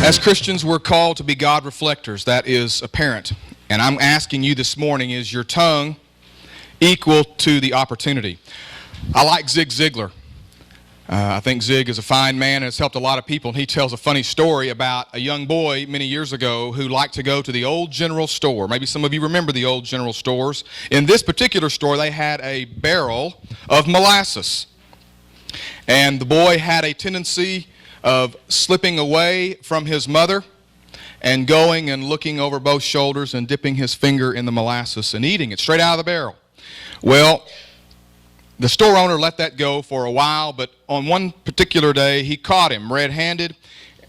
As Christians, we're called to be God reflectors. That is apparent. And I'm asking you this morning, is your tongue equal to the opportunity? I like Zig Ziglar. I think Zig is a fine man and has helped a lot of people. And he tells a funny story about a young boy many years ago who liked to go to the old general store. Maybe some of you remember the old general stores. In this particular store, they had a barrel of molasses. And the boy had a tendency of slipping away from his mother and going and looking over both shoulders and dipping his finger in the molasses and eating it straight out of the barrel. Well, the store owner let that go for a while, but on one particular day he caught him red-handed,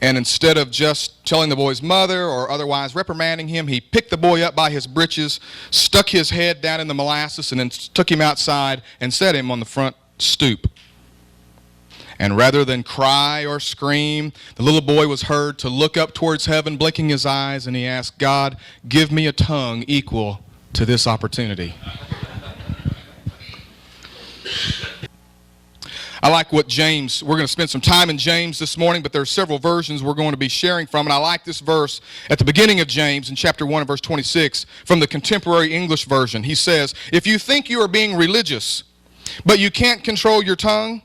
and instead of just telling the boy's mother or otherwise reprimanding him, he picked the boy up by his breeches, stuck his head down in the molasses, and then took him outside and set him on the front stoop. And rather than cry or scream, the little boy was heard to look up towards heaven, blinking his eyes, and he asked, "God, give me a tongue equal to this opportunity." I like what James, we're going to spend some time in James this morning, but there are several versions we're going to be sharing from, and I like this verse at the beginning of James in chapter 1 and verse 26 from the Contemporary English Version. He says, "If you think you are being religious, but you can't control your tongue,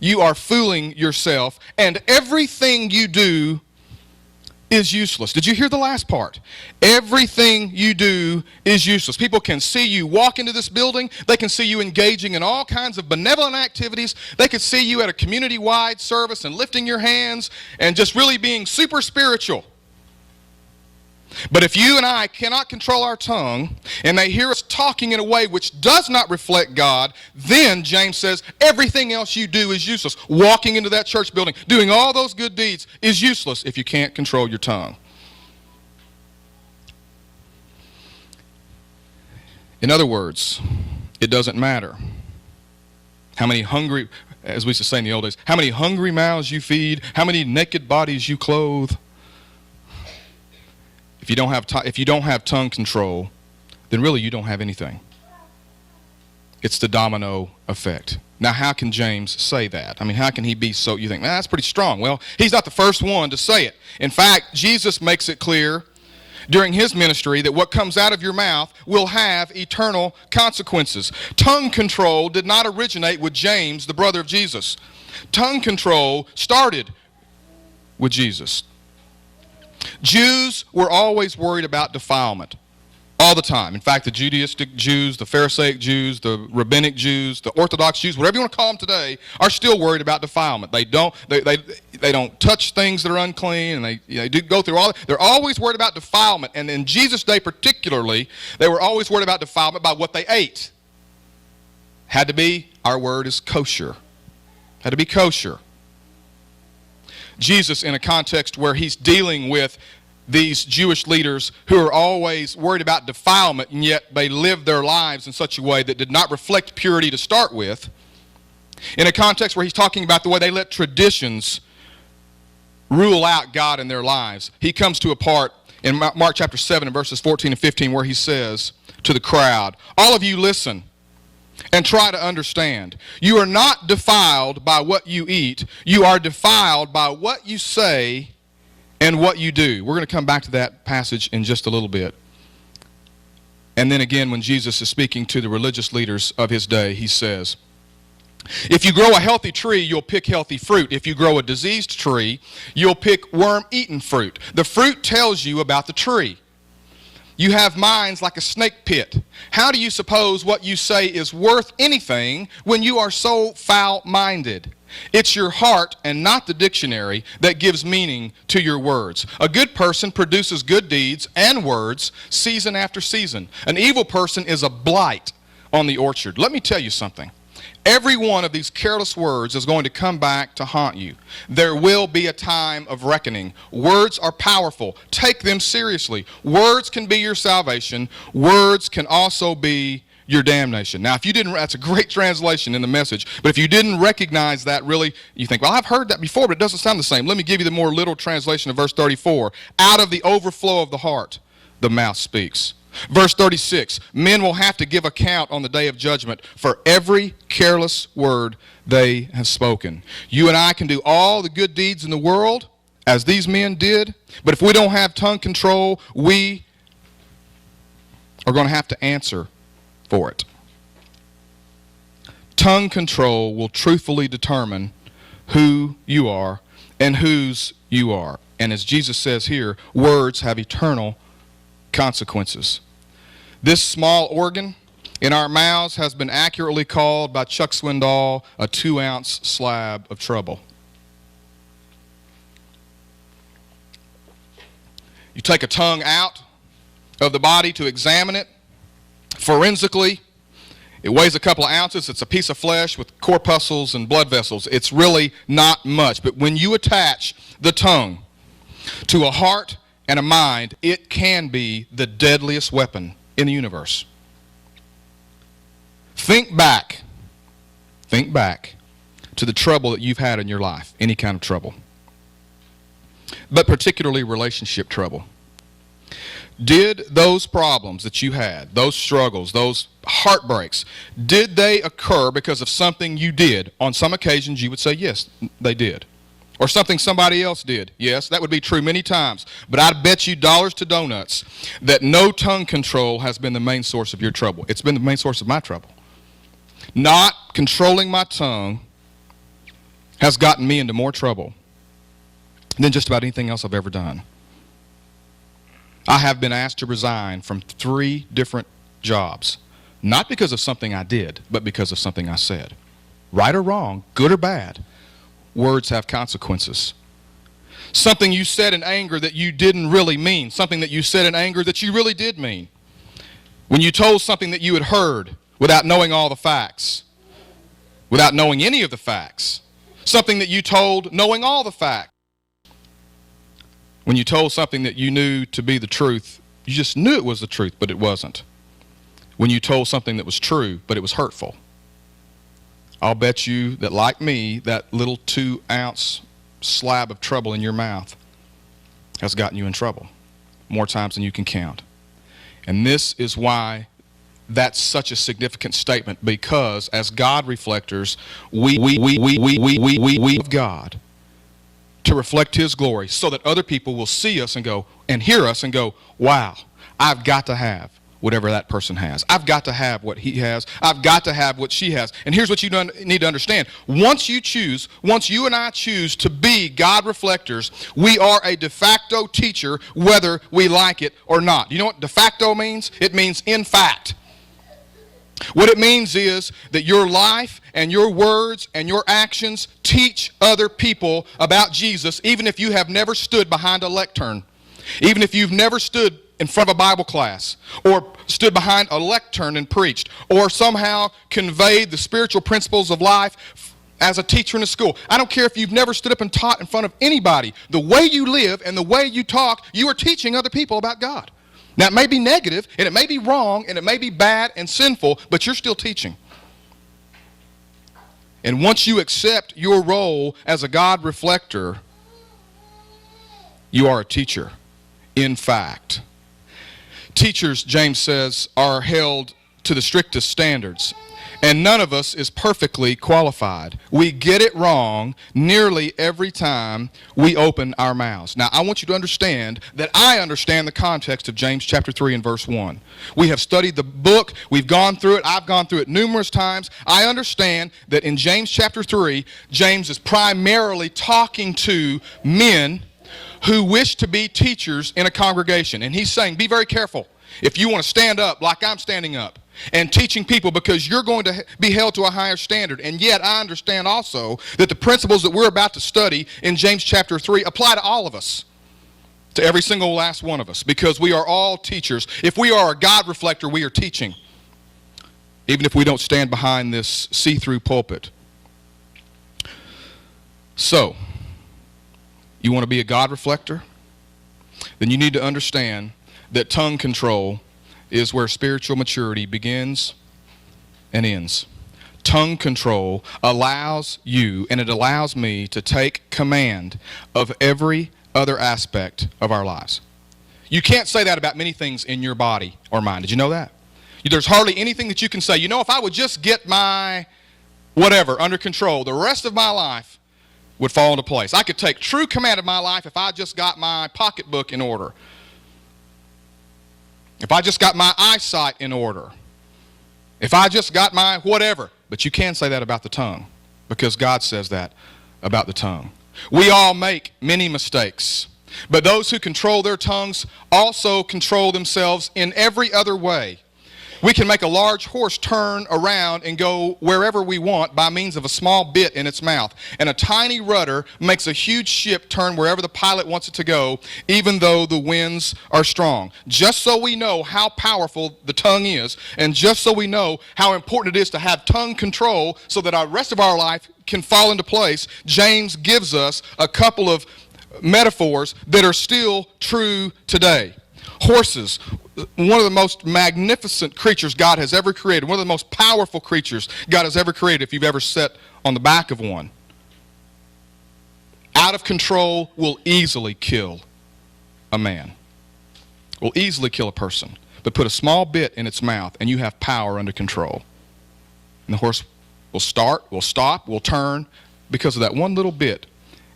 you are fooling yourself, and everything you do is useless." Did you hear the last part? Everything you do is useless. People can see you walk into this building. They can see you engaging in all kinds of benevolent activities. They could see you at a community-wide service and lifting your hands and just really being super spiritual. But if you and I cannot control our tongue, and they hear us talking in a way which does not reflect God, then James says everything else you do is useless. Walking into that church building, doing all those good deeds is useless if you can't control your tongue. In other words, it doesn't matter how many hungry, as we used to say in the old days, how many hungry mouths you feed, how many naked bodies you clothe. If you don't have tongue control, then really you don't have anything. It's the domino effect. Now, how can James say that? I mean, how can he be so, you think, that's pretty strong. Well, he's not the first one to say it. In fact, Jesus makes it clear during his ministry that what comes out of your mouth will have eternal consequences. Tongue control did not originate with James, the brother of Jesus. Tongue control started with Jesus. Jews were always worried about defilement, all the time. In fact, the Judaistic Jews, the Pharisaic Jews, the Rabbinic Jews, the Orthodox Jews, whatever you want to call them today, are still worried about defilement. They don't touch things that are unclean, and they do go through all that. They're always worried about defilement, and in Jesus' day particularly, they were always worried about defilement by what they ate. Had to be, our word is kosher. Had to be kosher. Jesus, in a context where he's dealing with these Jewish leaders who are always worried about defilement, and yet they lived their lives in such a way that did not reflect purity to start with, in a context where he's talking about the way they let traditions rule out God in their lives, he comes to a part in Mark chapter 7 and verses 14 and 15 where he says to the crowd, "All of you listen and try to understand. You are not defiled by what you eat. You are defiled by what you say and what you do." We're going to come back to that passage in just a little bit. And then again, when Jesus is speaking to the religious leaders of his day, he says, "If you grow a healthy tree, you'll pick healthy fruit. If you grow a diseased tree, you'll pick worm-eaten fruit." The fruit tells you about the tree. You have minds like a snake pit. How do you suppose what you say is worth anything when you are so foul-minded? It's your heart and not the dictionary that gives meaning to your words. A good person produces good deeds and words season after season. An evil person is a blight on the orchard. Let me tell you something. Every one of these careless words is going to come back to haunt you. There will be a time of reckoning. Words are powerful. Take them seriously. Words can be your salvation. Words can also be your damnation. Now, if you didn't, that's a great translation in the Message, but if you didn't recognize that, really, you think, well, I've heard that before, but it doesn't sound the same. Let me give you the more literal translation of verse 34. Out of the overflow of the heart, the mouth speaks. Verse 36, men will have to give account on the day of judgment for every careless word they have spoken. You and I can do all the good deeds in the world as these men did. But if we don't have tongue control, we are going to have to answer for it. Tongue control will truthfully determine who you are and whose you are. And as Jesus says here, words have eternal consequences. This small organ in our mouths has been accurately called by Chuck Swindoll a 2-ounce slab of trouble. You take a tongue out of the body to examine it forensically. It weighs a couple of ounces. It's a piece of flesh with corpuscles and blood vessels. It's really not much. But when you attach the tongue to a heart and a mind, it can be the deadliest weapon in the universe. Think back to the trouble that you've had in your life, any kind of trouble, but particularly relationship trouble. Did those problems that you had, those struggles, those heartbreaks, did they occur because of something you did? On some occasions you would say yes, they did. Or something somebody else did. Yes, that would be true many times. But I bet you dollars to donuts that no tongue control has been the main source of your trouble. It's been the main source of my trouble. Not controlling my tongue has gotten me into more trouble than just about anything else I've ever done. I have been asked to resign from 3 different jobs, not because of something I did, but because of something I said. Right or wrong, good or bad, words have consequences. Something you said in anger that you didn't really mean, something that you said in anger that you really did mean. When you told something that you had heard without knowing all the facts, without knowing any of the facts, something that you told knowing all the facts. When you told something that you knew to be the truth, you just knew it was the truth, but it wasn't. When you told something that was true, but it was hurtful. I'll bet you that, like me, that little 2-ounce slab of trouble in your mouth has gotten you in trouble more times than you can count. And this is why that's such a significant statement, because as God reflectors, we of God to reflect His glory so that other people will see us and go and hear us and go, wow, I've got to have whatever that person has. I've got to have what he has. I've got to have what she has. And here's what you need to understand. Once you and I choose to be God reflectors, we are a de facto teacher whether we like it or not. You know what de facto means? It means in fact. What it means is that your life and your words and your actions teach other people about Jesus, even if you have never stood behind a lectern, even if you've never stood in front of a Bible class, or stood behind a lectern and preached, or somehow conveyed the spiritual principles of life as a teacher in a school. I don't care if you've never stood up and taught in front of anybody. The way you live and the way you talk, you are teaching other people about God. Now, it may be negative, and it may be wrong, and it may be bad and sinful, but you're still teaching. And once you accept your role as a God reflector, you are a teacher, in fact. Teachers, James says, are held to the strictest standards, and none of us is perfectly qualified. We get it wrong nearly every time we open our mouths. Now, I want you to understand that I understand the context of James chapter 3 and verse 1. We have studied the book. We've gone through it. I've gone through it numerous times. I understand that in James chapter 3, James is primarily talking to men who wish to be teachers in a congregation. And he's saying, be very careful if you want to stand up like I'm standing up and teaching people, because you're going to be held to a higher standard. And yet I understand also that the principles that we're about to study in James chapter 3 apply to all of us, to every single last one of us, because we are all teachers. If we are a God reflector, we are teaching, even if we don't stand behind this see-through pulpit. So, you want to be a God reflector? Then you need to understand that tongue control is where spiritual maturity begins and ends. Tongue control allows you, and it allows me, to take command of every other aspect of our lives. You can't say that about many things in your body or mind. Did you know that? There's hardly anything that you can say, you know, if I would just get my whatever under control the rest of my life, would fall into place. I could take true command of my life if I just got my pocketbook in order. If I just got my eyesight in order. If I just got my whatever. But you can say that about the tongue, because God says that about the tongue. We all make many mistakes, but those who control their tongues also control themselves in every other way. We can make a large horse turn around and go wherever we want by means of a small bit in its mouth. And a tiny rudder makes a huge ship turn wherever the pilot wants it to go, even though the winds are strong. Just so we know how powerful the tongue is, and just so we know how important it is to have tongue control so that our rest of our life can fall into place, James gives us a couple of metaphors that are still true today. Horses, one of the most magnificent creatures God has ever created, one of the most powerful creatures God has ever created, if you've ever sat on the back of one. Out of control will easily kill a man, will easily kill a person. But put a small bit in its mouth and you have power under control. And the horse will start, will stop, will turn because of that one little bit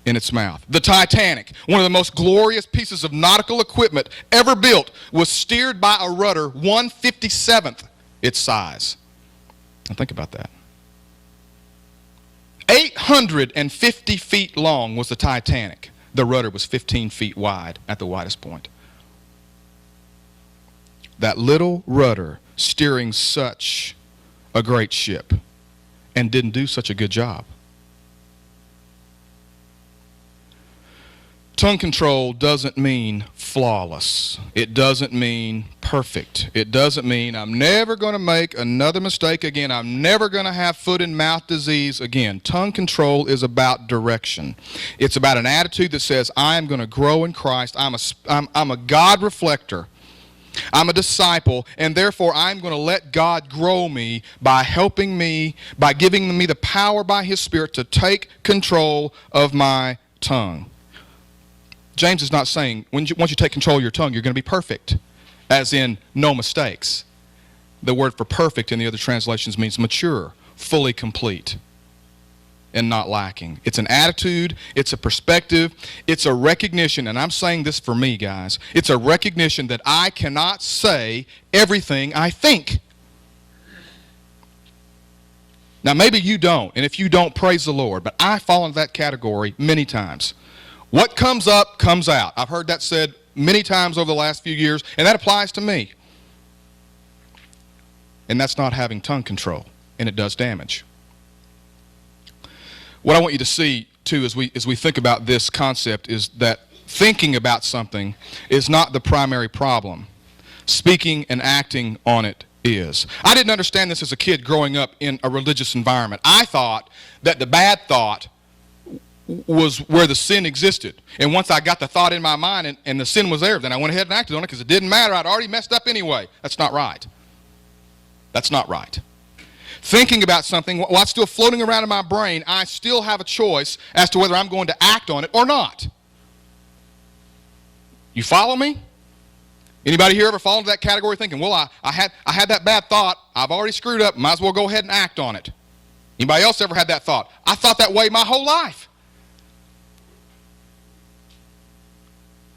in its mouth. The Titanic, one of the most glorious pieces of nautical equipment ever built, was steered by a rudder 1/57th its size. Now think about that. 850 feet long was the Titanic. The rudder was 15 feet wide at the widest point. That little rudder steering such a great ship and didn't do such a good job. Tongue control doesn't mean flawless. It doesn't mean perfect. It doesn't mean I'm never going to make another mistake again. I'm never going to have foot and mouth disease again. Tongue control is about direction. It's about an attitude that says I am going to grow in Christ. I'm a God reflector. I'm a disciple, and therefore I'm going to let God grow me by helping me, by giving me the power by His Spirit to take control of my tongue. James is not saying once you take control of your tongue, you're going to be perfect, as in no mistakes. The word for perfect in the other translations means mature, fully complete, and not lacking. It's an attitude, it's a perspective, it's a recognition, and I'm saying this for me, guys. It's a recognition that I cannot say everything I think. Now, maybe you don't, and if you don't, praise the Lord, but I fall into that category many times. What comes up, comes out. I've heard that said many times over the last few years, and that applies to me. And that's not having tongue control, and it does damage. What I want you to see, too, as we think about this concept is that thinking about something is not the primary problem. Speaking and acting on it is. I didn't understand this as a kid growing up in a religious environment. I thought that the bad thought was where the sin existed. And once I got the thought in my mind and the sin was there, then I went ahead and acted on it because it didn't matter. I'd already messed up anyway. That's not right. That's not right. Thinking about something, while it's still floating around in my brain, I still have a choice as to whether I'm going to act on it or not. You follow me? Anybody here ever fall into that category thinking, well, I had that bad thought. I've already screwed up. Might as well go ahead and act on it. Anybody else ever had that thought? I thought that way my whole life.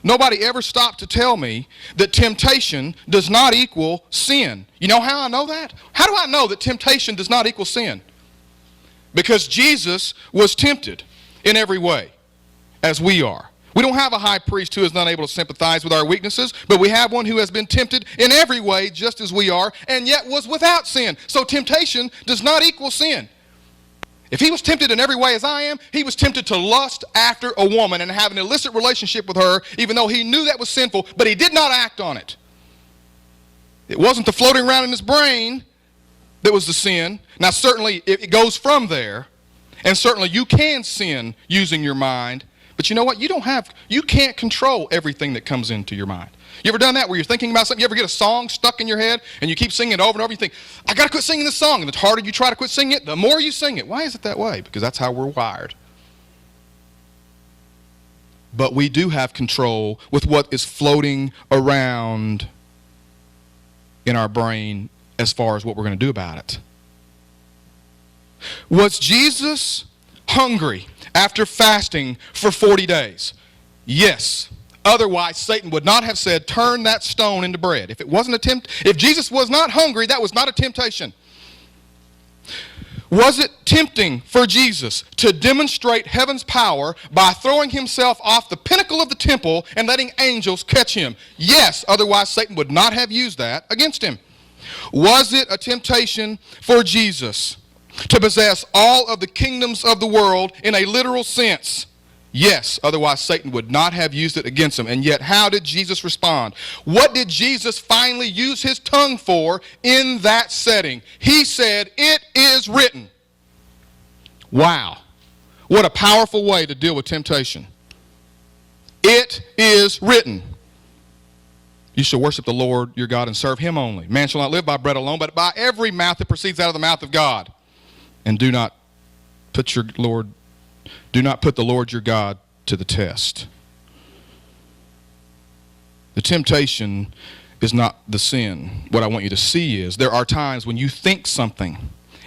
Nobody ever stopped to tell me that temptation does not equal sin. You know how I know that? How do I know that temptation does not equal sin? Because Jesus was tempted in every way, as we are. We don't have a high priest who is not able to sympathize with our weaknesses, but we have one who has been tempted in every way, just as we are, and yet was without sin. So temptation does not equal sin. If he was tempted in every way as I am, he was tempted to lust after a woman and have an illicit relationship with her, even though he knew that was sinful, but he did not act on it. It wasn't the floating around in his brain that was the sin. Now, certainly, it goes from there, and certainly you can sin using your mind, but you know what? You can't control everything that comes into your mind. You ever done that where you're thinking about something? You ever get a song stuck in your head and you keep singing it over and over? You think, I got to quit singing this song. And the harder you try to quit singing it, the more you sing it. Why is it that way? Because that's how we're wired. But we do have control with what is floating around in our brain as far as what we're going to do about it. Was Jesus hungry after fasting for 40 days? Yes. Otherwise, Satan would not have said, turn that stone into bread. If it wasn't if Jesus was not hungry, that was not a temptation. Was it tempting for Jesus to demonstrate heaven's power by throwing himself off the pinnacle of the temple and letting angels catch him? Yes, otherwise Satan would not have used that against him. Was it a temptation for Jesus to possess all of the kingdoms of the world in a literal sense? Yes, otherwise Satan would not have used it against him. And yet, how did Jesus respond? What did Jesus finally use his tongue for in that setting? He said, it is written. Wow. What a powerful way to deal with temptation. It is written. You shall worship the Lord your God and serve him only. Man shall not live by bread alone, but by every mouth that proceeds out of the mouth of God. And do not put the Lord your God to the test. The temptation is not the sin. What I want you to see is there are times when you think something,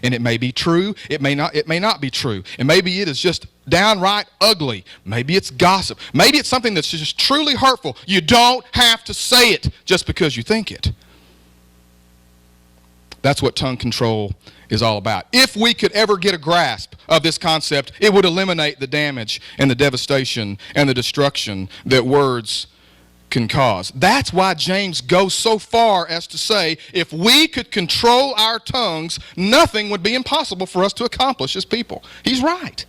and it may be true, it may not be true. And maybe it is just downright ugly. Maybe it's gossip. Maybe it's something that's just truly hurtful. You don't have to say it just because you think it. That's what tongue control is all about. If we could ever get a grasp of this concept, it would eliminate the damage and the devastation and the destruction that words can cause. That's why James goes so far as to say, if we could control our tongues, nothing would be impossible for us to accomplish as people. He's right.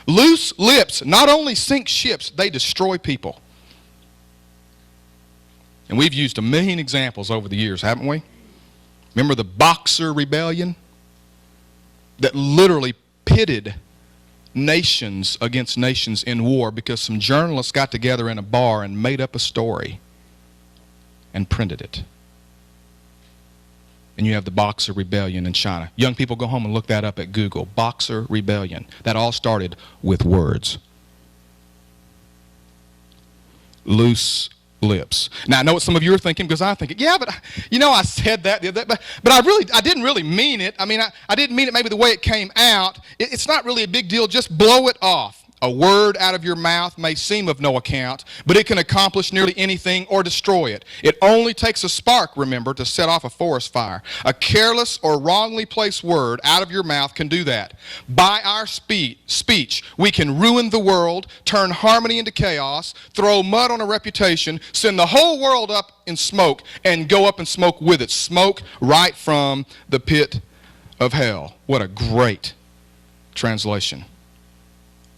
Loose lips not only sink ships, they destroy people. And we've used a million examples over the years, haven't we? Remember the Boxer Rebellion that literally pitted nations against nations in war because some journalists got together in a bar and made up a story and printed it. And you have the Boxer Rebellion in China. Young people, go home and look that up at Google. Boxer Rebellion. That all started with words. Loose lips. Now I know what some of you are thinking, because I'm thinking, yeah, but I said that, but I didn't really mean it. I mean, I didn't mean it maybe the way it came out. It's not really a big deal. Just blow it off. A word out of your mouth may seem of no account, but it can accomplish nearly anything or destroy it. It only takes a spark, remember, to set off a forest fire. A careless or wrongly placed word out of your mouth can do that. By our speech, we can ruin the world, turn harmony into chaos, throw mud on a reputation, send the whole world up in smoke, and go up in smoke with it. Smoke right from the pit of hell. What a great translation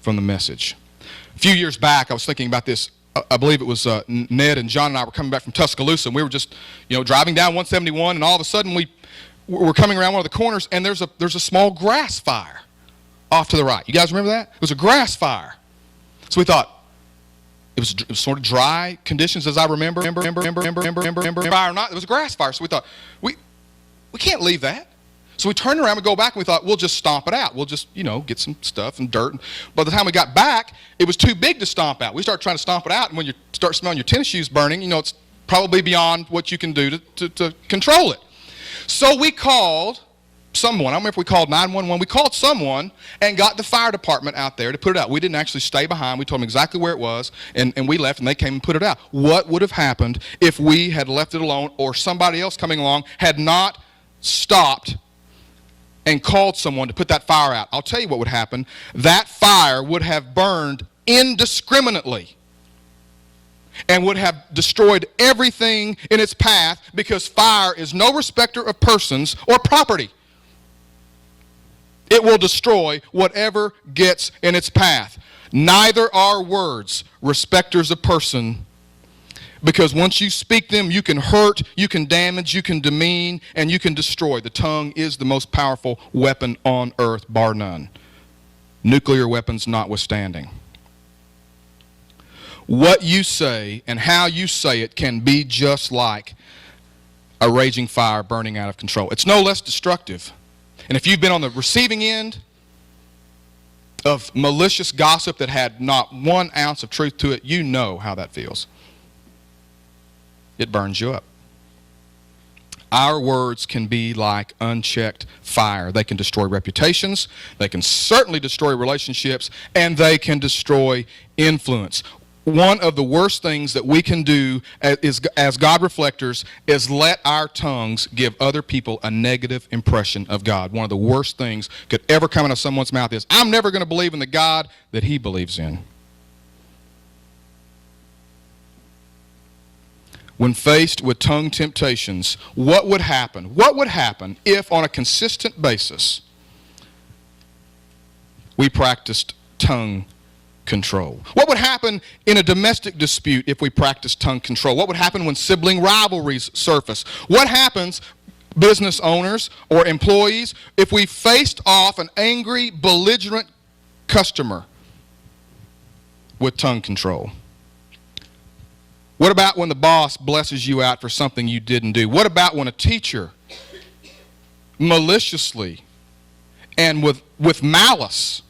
from the Message. A few years back, I was thinking about this. I believe it was Ned and John and I were coming back from Tuscaloosa, and we were just, driving down 171, and all of a sudden we were coming around one of the corners, and there's a small grass fire off to the right. You guys remember that? It was a grass fire. So we thought, it was sort of dry conditions, as I remember. Fire or not, it was a grass fire. So we thought, we can't leave that. So we turned around and go back, and we thought, we'll just stomp it out. We'll just, get some stuff and dirt. By the time we got back, it was too big to stomp out. We started trying to stomp it out, and when you start smelling your tennis shoes burning, it's probably beyond what you can do to control it. So we called someone. I don't remember if we called 911. We called someone and got the fire department out there to put it out. We didn't actually stay behind. We told them exactly where it was, and we left, and they came and put it out. What would have happened if we had left it alone, or somebody else coming along had not stopped and called someone to put that fire out? I'll tell you what would happen. That fire would have burned indiscriminately and would have destroyed everything in its path, because fire is no respecter of persons or property. It will destroy whatever gets in its path. Neither are words respecters of person, because once you speak them, you can hurt, you can damage, you can demean, and you can destroy. The tongue is the most powerful weapon on earth, bar none. Nuclear weapons notwithstanding. What you say and how you say it can be just like a raging fire burning out of control. It's no less destructive. And if you've been on the receiving end of malicious gossip that had not 1 ounce of truth to it, you know how that feels. It burns you up. Our words can be like unchecked fire. They can destroy reputations, they can certainly destroy relationships, and they can destroy influence. One of the worst things that we can do as God reflectors is let our tongues give other people a negative impression of God. One of the worst things could ever come out of someone's mouth is, I'm never going to believe in the God that he believes in. When faced with tongue temptations, what would happen? What would happen if on a consistent basis we practiced tongue control? What would happen in a domestic dispute if we practiced tongue control? What would happen when sibling rivalries surface? What happens, business owners or employees, if we faced off an angry, belligerent customer with tongue control? What about when the boss blesses you out for something you didn't do? What about when a teacher maliciously and with malice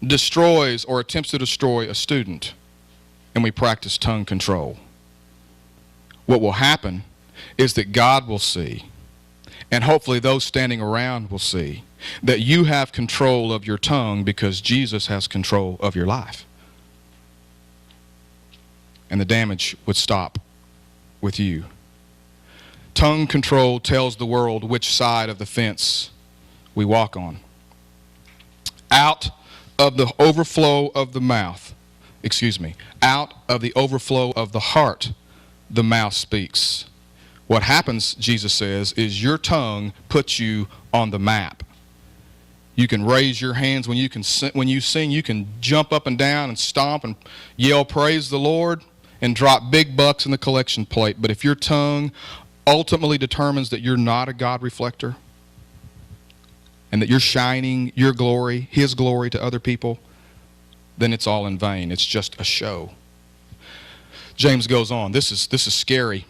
destroys or attempts to destroy a student and we practice tongue control? What will happen is that God will see, and hopefully those standing around will see, that you have control of your tongue because Jesus has control of your life. And the damage would stop with you. Tongue control tells the world which side of the fence we walk on. Out of the overflow of the mouth, out of the overflow of the heart, the mouth speaks. What happens, Jesus says, is your tongue puts you on the map. You can raise your hands when you sing. You can jump up and down and stomp and yell, praise the Lord, and drop big bucks in the collection plate. But if your tongue ultimately determines that you're not a God reflector and that you're shining your glory, his glory to other people, then it's all in vain. It's just a show. James goes on. This is scary.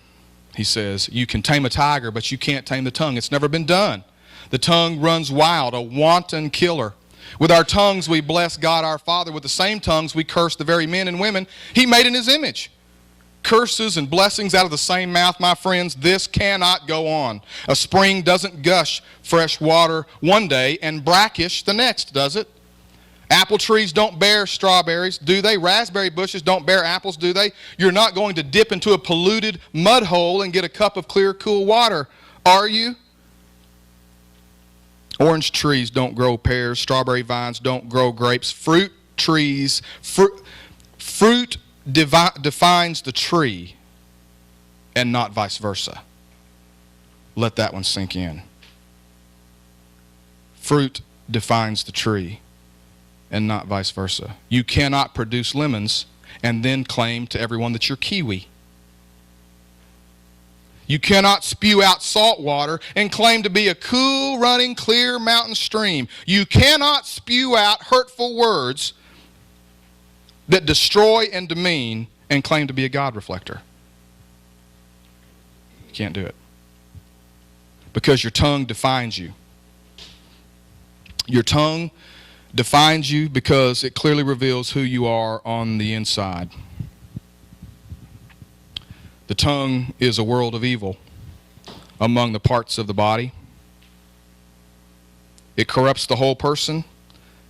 He says, you can tame a tiger, but you can't tame the tongue. It's never been done. The tongue runs wild, a wanton killer. With our tongues we bless God our Father. With the same tongues we curse the very men and women he made in his image. Curses and blessings out of the same mouth, my friends, this cannot go on. A spring doesn't gush fresh water one day and brackish the next, does it? Apple trees don't bear strawberries, do they? Raspberry bushes don't bear apples, do they? You're not going to dip into a polluted mud hole and get a cup of clear, cool water, are you? Orange trees don't grow pears. Strawberry vines don't grow grapes. Fruit defines the tree and not vice versa. Let that one sink in. Fruit defines the tree and not vice versa. You cannot produce lemons and then claim to everyone that you're kiwi. You cannot spew out salt water and claim to be a cool, running, clear mountain stream. You cannot spew out hurtful words that destroy and demean and claim to be a God reflector. You can't do it. Because your tongue defines you. Your tongue defines you because it clearly reveals who you are on the inside. The tongue is a world of evil among the parts of the body. It corrupts the whole person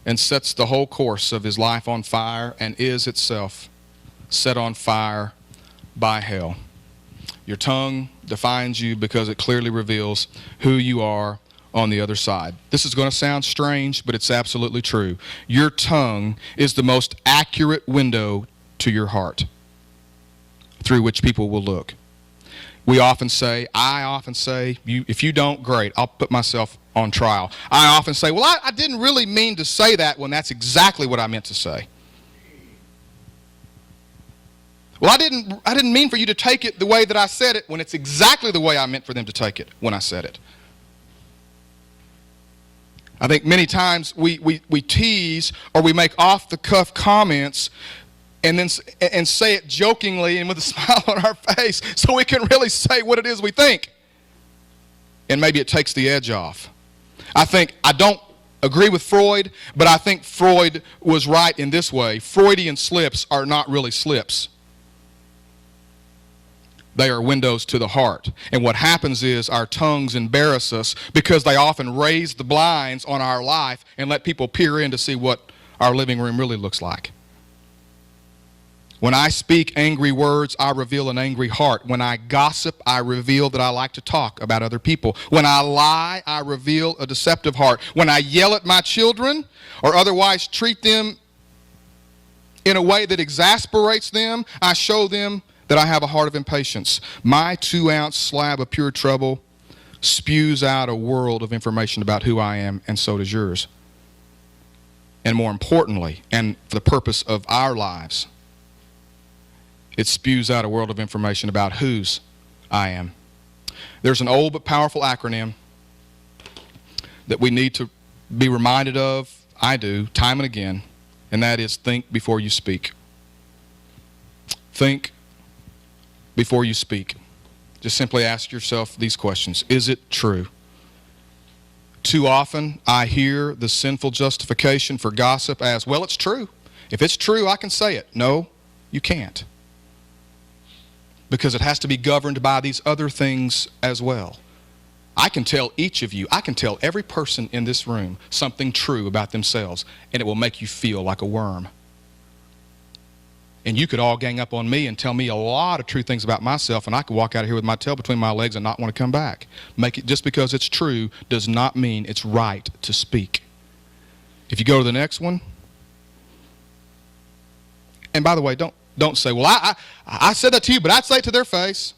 and sets the whole course of his life on fire and is itself set on fire by hell. Your tongue defines you because it clearly reveals who you are on the other side. This is going to sound strange, but it's absolutely true. Your tongue is the most accurate window to your heart through which people will look. I often say, if you don't, great, I'll put myself on trial. I often say, well, I didn't really mean to say that when that's exactly what I meant to say. Well, I didn't mean for you to take it the way that I said it when it's exactly the way I meant for them to take it when I said it. I think many times we tease or we make off-the-cuff comments and say it jokingly and with a smile on our face so we can really say what it is we think. And maybe it takes the edge off. I don't agree with Freud, but I think Freud was right in this way. Freudian slips are not really slips. They are windows to the heart. And what happens is our tongues embarrass us because they often raise the blinds on our life and let people peer in to see what our living room really looks like. When I speak angry words, I reveal an angry heart. When I gossip, I reveal that I like to talk about other people. When I lie, I reveal a deceptive heart. When I yell at my children or otherwise treat them in a way that exasperates them, I show them that I have a heart of impatience. My 2-ounce slab of pure trouble spews out a world of information about who I am, and so does yours. And more importantly, and for the purpose of our lives, it spews out a world of information about whose I am. There's an old but powerful acronym that we need to be reminded of, I do, time and again, and that is think before you speak. Think before you speak. Just simply ask yourself these questions. Is it true? Too often I hear the sinful justification for gossip as, well, it's true. If it's true, I can say it. No, you can't. Because it has to be governed by these other things as well. I can tell each of you, I can tell every person in this room something true about themselves, and it will make you feel like a worm. And you could all gang up on me and tell me a lot of true things about myself, and I could walk out of here with my tail between my legs and not want to come back. Just because it's true does not mean it's right to speak. If you go to the next one, and by the way, don't say, well, I said that to you, but I'd say it to their face.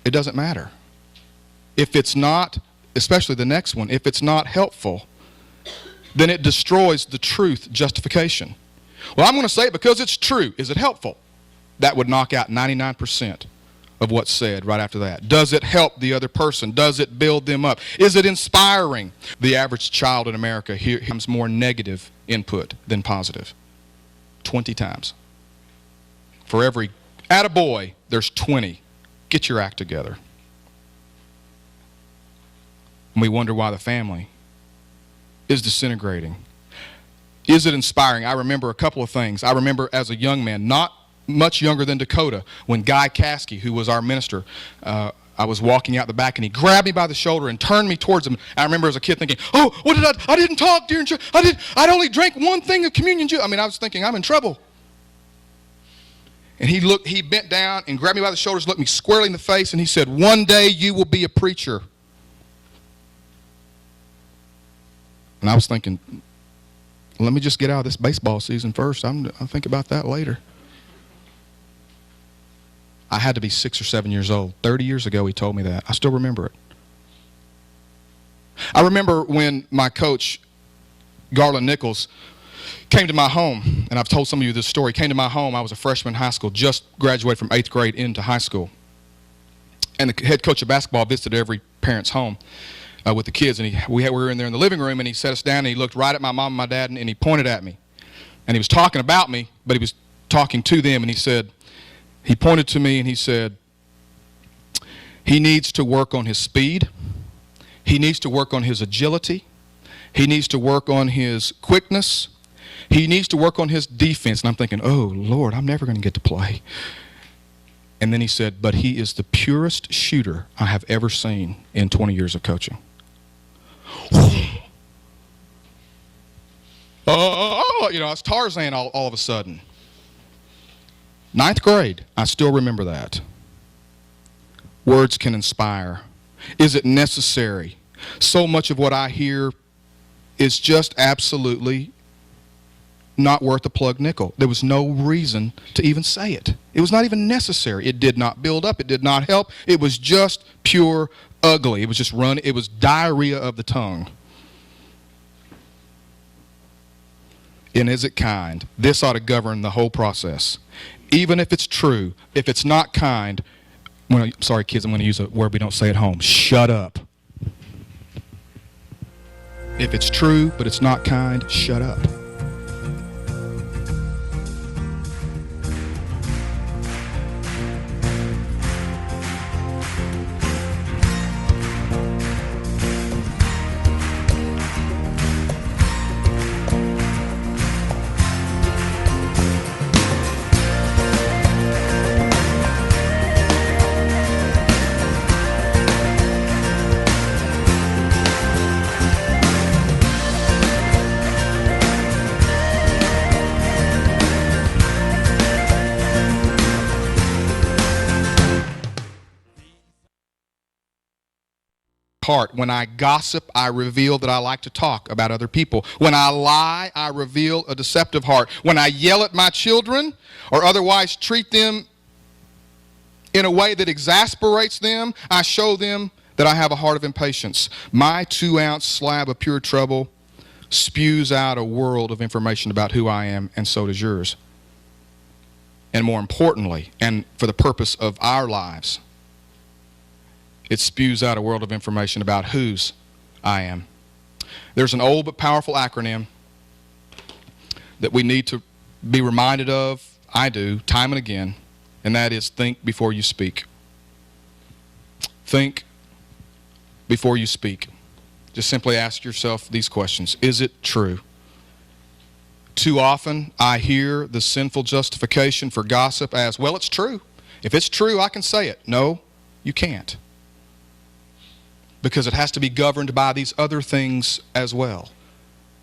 It doesn't matter. If it's not, especially the next one, if it's not helpful, then it destroys the truth justification. Well, I'm going to say it because it's true. Is it helpful? That would knock out 99% of what's said right after that. Does it help the other person? Does it build them up? Is it inspiring? The average child in America hears more negative input than positive. 20 times. For every attaboy, there's 20. Get your act together. And we wonder why the family is disintegrating. Is it inspiring? I remember a couple of things. I remember as a young man, not much younger than Dakota, when Guy Caskey, who was our minister, I was walking out the back and he grabbed me by the shoulder and turned me towards him. I remember as a kid thinking, oh, what did I didn't talk during church. I'd only drank one thing of communion juice. I mean, I was thinking, I'm in trouble. And he bent down and grabbed me by the shoulders, looked me squarely in the face, and he said, one day you will be a preacher. And I was thinking, let me just get out of this baseball season first. I'll think about that later. I had to be 6 or 7 years old. 30 years ago he told me that. I still remember it. I remember when my coach, Garland Nichols, came to my home, and I've told some of you this story, came to my home. I was a freshman in high school, just graduated from 8th grade into high school. And the head coach of basketball visited every parent's home with the kids, and we were in there in the living room, and he set us down, and he looked right at my mom and my dad, and he pointed at me. And he was talking about me, but he was talking to them, and he pointed to me and he said, he needs to work on his speed. He needs to work on his agility. He needs to work on his quickness. He needs to work on his defense. And I'm thinking, oh, Lord, I'm never going to get to play. And then he said, but he is the purest shooter I have ever seen in 20 years of coaching. It's Tarzan all of a sudden. 9th grade, I still remember that. Words can inspire. Is it necessary? So much of what I hear is just absolutely not worth a plug nickel. There was no reason to even say it. It was not even necessary. It did not build up. It did not help. It was just pure ugly. It was just it was diarrhea of the tongue. And is it kind? This ought to govern the whole process. Even if it's true, if it's not kind, sorry kids, I'm going to use a word we don't say at home. Shut up. If it's true, but it's not kind, shut up. heart. When I gossip, I reveal that I like to talk about other people. When I lie, I reveal a deceptive heart. When I yell at my children or otherwise treat them in a way that exasperates them, I show them that I have a heart of impatience. My 2-ounce slab of pure trouble spews out a world of information about who I am, and so does yours. And more importantly, and for the purpose of our lives, it spews out a world of information about whose I am. There's an old but powerful acronym that we need to be reminded of, I do, time and again, and that is think before you speak. Think before you speak. Just simply ask yourself these questions. Is it true? Too often I hear the sinful justification for gossip as, well, it's true. If it's true, I can say it. No, you can't. Because it has to be governed by these other things as well.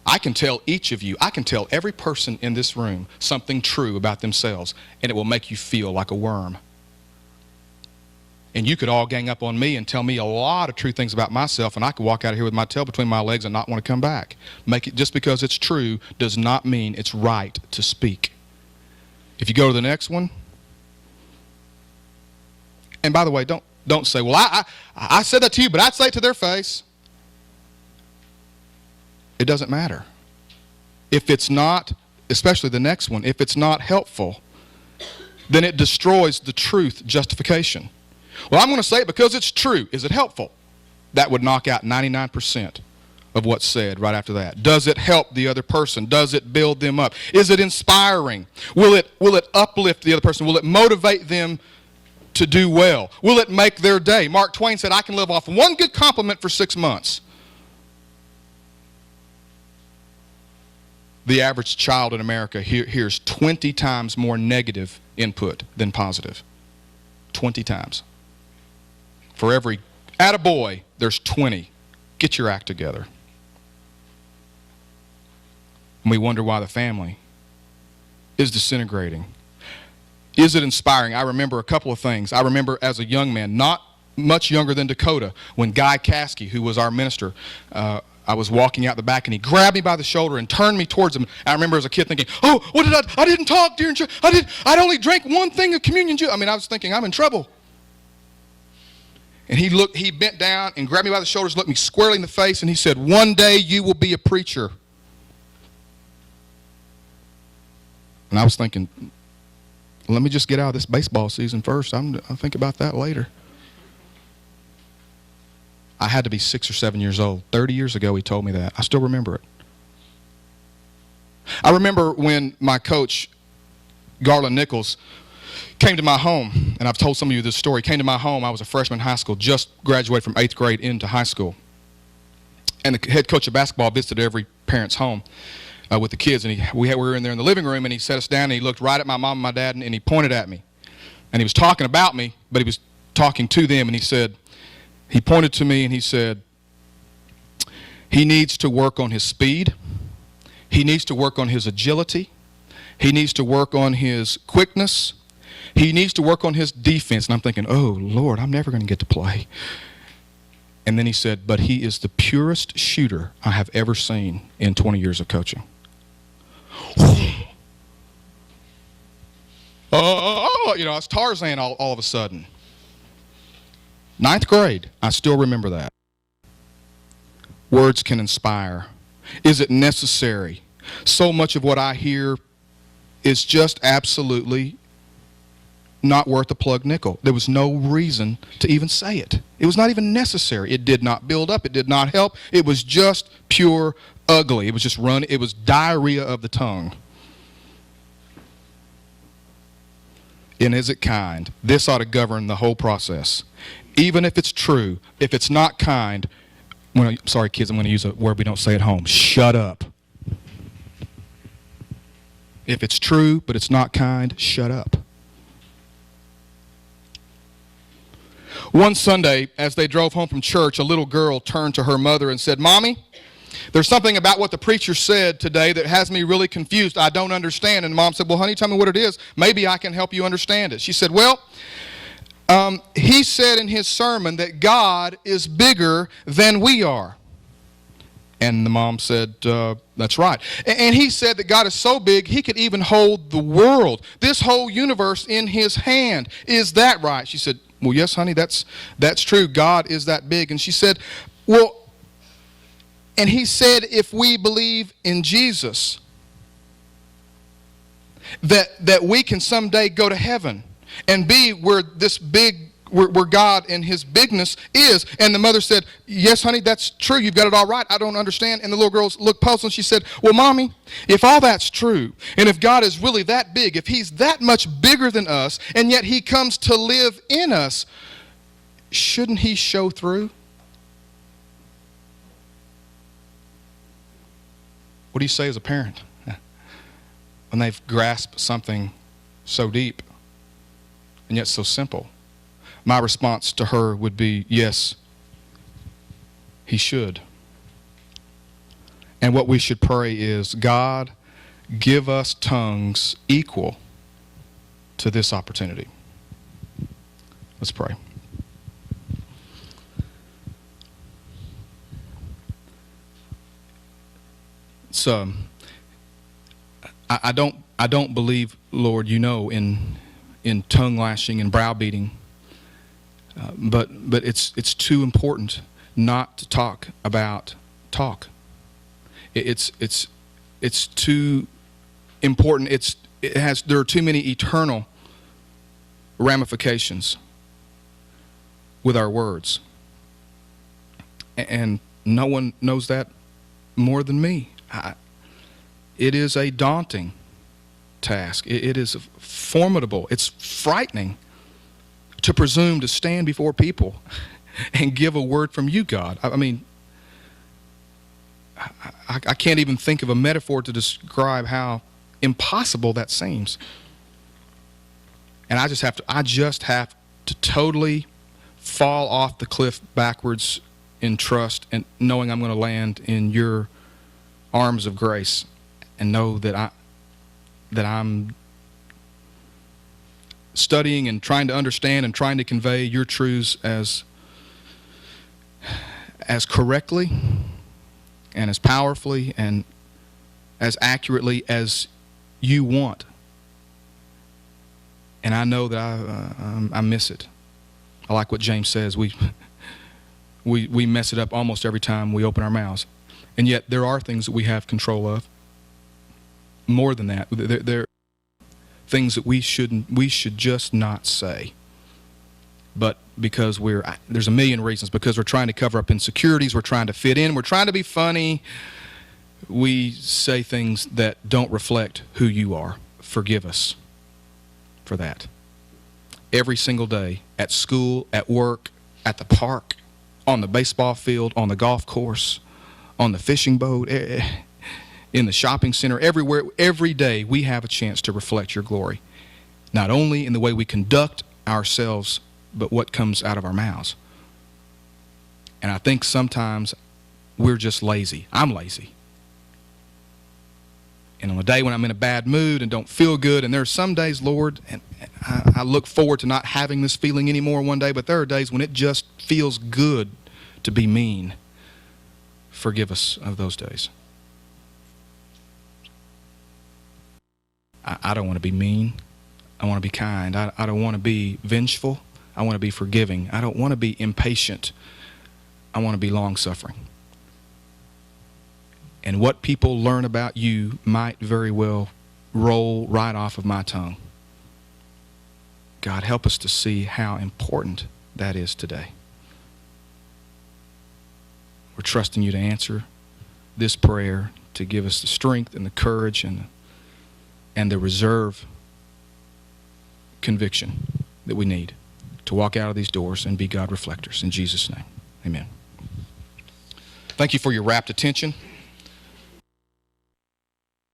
I can tell each of you, I can tell every person in this room something true about themselves, and it will make you feel like a worm. And you could all gang up on me and tell me a lot of true things about myself, and I could walk out of here with my tail between my legs and not want to come back. Just because it's true does not mean it's right to speak. If you go to the next one, and by the way, don't say, well, I said that to you, but I'd say it to their face. It doesn't matter. If it's not, especially the next one, if it's not helpful, then it destroys the truth justification. Well, I'm going to say it because it's true. Is it helpful? That would knock out 99% of what's said right after that. Does it help the other person? Does it build them up? Is it inspiring? Will it uplift the other person? Will it motivate them to do well? Will it make their day? Mark Twain said, I can live off one good compliment for 6 months. The average child in America hears 20 times more negative input than positive. 20 times. For every attaboy, there's 20. Get your act together. And we wonder why the family is disintegrating. Is it inspiring? I remember a couple of things. I remember as a young man, not much younger than Dakota, when Guy Caskey, who was our minister, I was walking out the back and he grabbed me by the shoulder and turned me towards him. I remember as a kid thinking, oh, what did I didn't talk during church. I'd only drank one thing of communion juice. I mean, I was thinking, I'm in trouble. And he bent down and grabbed me by the shoulders, looked me squarely in the face, and he said, one day you will be a preacher. And I was thinking, let me just get out of this baseball season first. I'll think about that later. I had to be 6 or 7 years old. 30 years ago he told me that. I still remember it. I remember when my coach, Garland Nichols, came to my home, and I've told some of you this story, came to my home. I was a freshman in high school, just graduated from 8th grade into high school. And the head coach of basketball visited every parent's home with the kids, and we were in there in the living room, and he set us down, and he looked right at my mom and my dad, and he pointed at me. And he was talking about me, but he was talking to them, and he pointed to me, and he said, he needs to work on his speed. He needs to work on his agility. He needs to work on his quickness. He needs to work on his defense. And I'm thinking, oh, Lord, I'm never going to get to play. And then he said, but he is the purest shooter I have ever seen in 20 years of coaching. It's Tarzan all of a sudden. 9th grade, I still remember that. Words can inspire. Is it necessary? So much of what I hear is just absolutely not worth a plug nickel. There was no reason to even say it. It was not even necessary. It did not build up. It did not help. It was just pure ugly. It was just it was diarrhea of the tongue. And is it kind? This ought to govern the whole process. Even if it's true, if it's not kind, sorry kids, I'm going to use a word we don't say at home. Shut up. If it's true, but it's not kind, shut up. One Sunday, as they drove home from church, a little girl turned to her mother and said, Mommy, there's something about what the preacher said today that has me really confused. I don't understand. And Mom said, well, honey, tell me what it is. Maybe I can help you understand it. She said, well, He said in his sermon that God is bigger than we are. And the mom said, that's right. And he said that God is so big, he could even hold the world, this whole universe in his hand. Is that right? She said, well, yes, honey, that's true. God is that big. And she said, well, and he said if we believe in Jesus, that we can someday go to heaven and be where this big, where God and his bigness is. And the mother said, yes, honey, that's true. You've got it all right. I don't understand. And the little girl looked puzzled and she said, well, Mommy, if all that's true, and if God is really that big, if he's that much bigger than us, and yet he comes to live in us, shouldn't he show through? What do you say as a parent when they've grasped something so deep and yet so simple? My response to her would be, yes, he should. And what we should pray is, God, give us tongues equal to this opportunity. Let's pray. So, I don't believe, Lord, in tongue lashing and browbeating. But it's too important not to talk about talk. It's too important. There are too many eternal ramifications with our words, and no one knows that more than me. It is a daunting task. It is formidable. It's frightening to presume to stand before people and give a word from you, God. I mean, I can't even think of a metaphor to describe how impossible that seems. And I just have to totally fall off the cliff backwards in trust and knowing I'm going to land in your arms of grace and know that I'm studying and trying to understand and trying to convey your truths as correctly and as powerfully and as accurately as you want. And I know that I miss it. I like what James says. We mess it up almost every time we open our mouths. And yet there are things that we have control of. More than that, there are things that we should just not say. But because there's a million reasons, because we're trying to cover up insecurities, we're trying to fit in, we're trying to be funny, we say things that don't reflect who you are. Forgive us for that. Every single day, at school, at work, at the park, on the baseball field, on the golf course, on the fishing boat, in the shopping center, everywhere, every day we have a chance to reflect your glory. Not only in the way we conduct ourselves, but what comes out of our mouths. And I think sometimes we're just lazy. I'm lazy. And on a day when I'm in a bad mood and don't feel good, and there are some days, Lord, and I look forward to not having this feeling anymore one day, but there are days when it just feels good to be mean. Forgive us of those days. I don't want to be mean. I want to be kind. I don't want to be vengeful. I want to be forgiving. I don't want to be impatient. I want to be long-suffering. And what people learn about you might very well roll right off of my tongue. God, help us to see how important that is today. We're trusting you to answer this prayer, to give us the strength and the courage and the reserve conviction that we need to walk out of these doors and be God reflectors. In Jesus' name, amen. Thank you for your rapt attention.